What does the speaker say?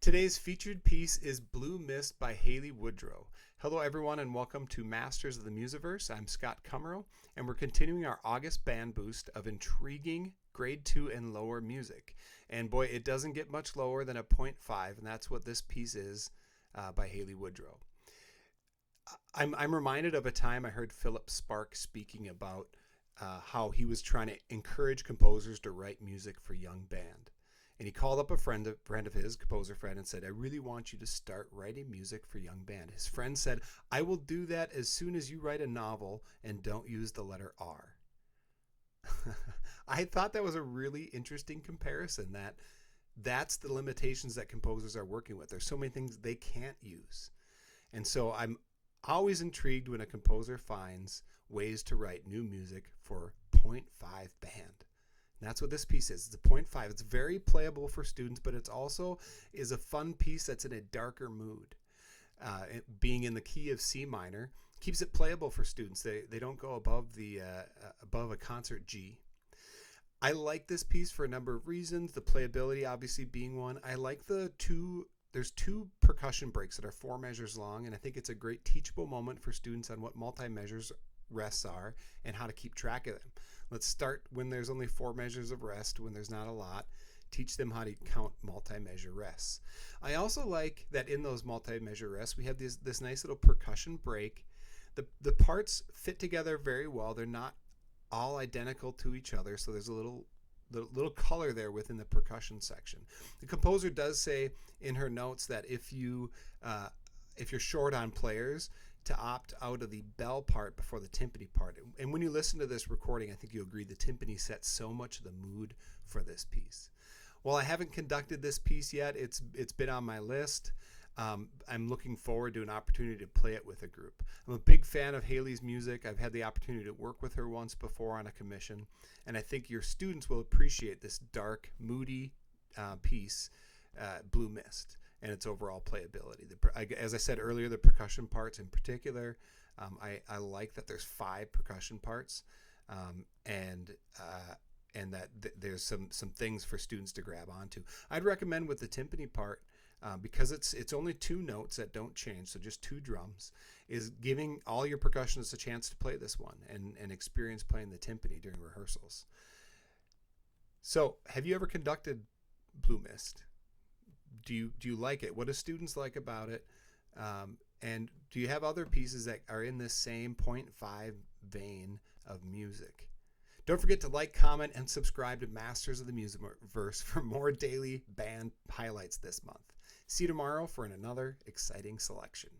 Today's featured piece is Blue Mist by Haley Woodrow. Hello everyone and welcome to Masters of the Musiverse. I'm Scott Cummerell and we're continuing our August band boost of intriguing grade 2 and lower music. And boy, it doesn't get much lower than a 0.5, and that's what this piece is by Haley Woodrow. I'm reminded of a time I heard Philip Spark speaking about how he was trying to encourage composers to write music for young band. And he called up a friend of his, composer friend, and said, I really want you to start writing music for young band. His friend said, I will do that as soon as you write a novel and don't use the letter R. I thought that was a really interesting comparison, that's the limitations that composers are working with. There's so many things they can't use. And so I'm always intrigued when a composer finds ways to write new music for 0.5 band. And that's what this piece is. It's a 0.5. It's very playable for students, but it's also is a fun piece that's in a darker mood. Being in the key of C minor keeps it playable for students. They don't go above above a concert G. I like this piece for a number of reasons. The playability obviously being one. I like there's two percussion breaks that are 4 measures long, and I think it's a great teachable moment for students on what multi-measures rests are and how to keep track of them. Let's start when there's only 4 measures of rest, when there's not a lot. Teach them how to count multi-measure rests. I also like that in those multi-measure rests, we have this nice little percussion break. The parts fit together very well. They're not all identical to each other, so there's a little color there within the percussion section. The composer does say in her notes that if you're short on players, to opt out of the bell part before the timpani part. And when you listen to this recording, I think you'll agree the timpani sets so much of the mood for this piece. While I haven't conducted this piece yet, it's been on my list. I'm looking forward to an opportunity to play it with a group. I'm a big fan of Haley's music. I've had the opportunity to work with her once before on a commission, and I think your students will appreciate this dark, moody piece, Blue Mist, and its overall playability. As I said earlier, the percussion parts in particular, I like that there's 5 percussion parts, and that there's some things for students to grab onto. I'd recommend with the timpani part, because it's only 2 notes that don't change, so just 2 drums, is giving all your percussionists a chance to play this one and experience playing the timpani during rehearsals. So, have you ever conducted Blue Mist? Do you like it? What do students like about it? And do you have other pieces that are in this same 0.5 vein of music? Don't forget to like, comment, and subscribe to Masters of the Musiverse for more daily band highlights this month. See you tomorrow for another exciting selection.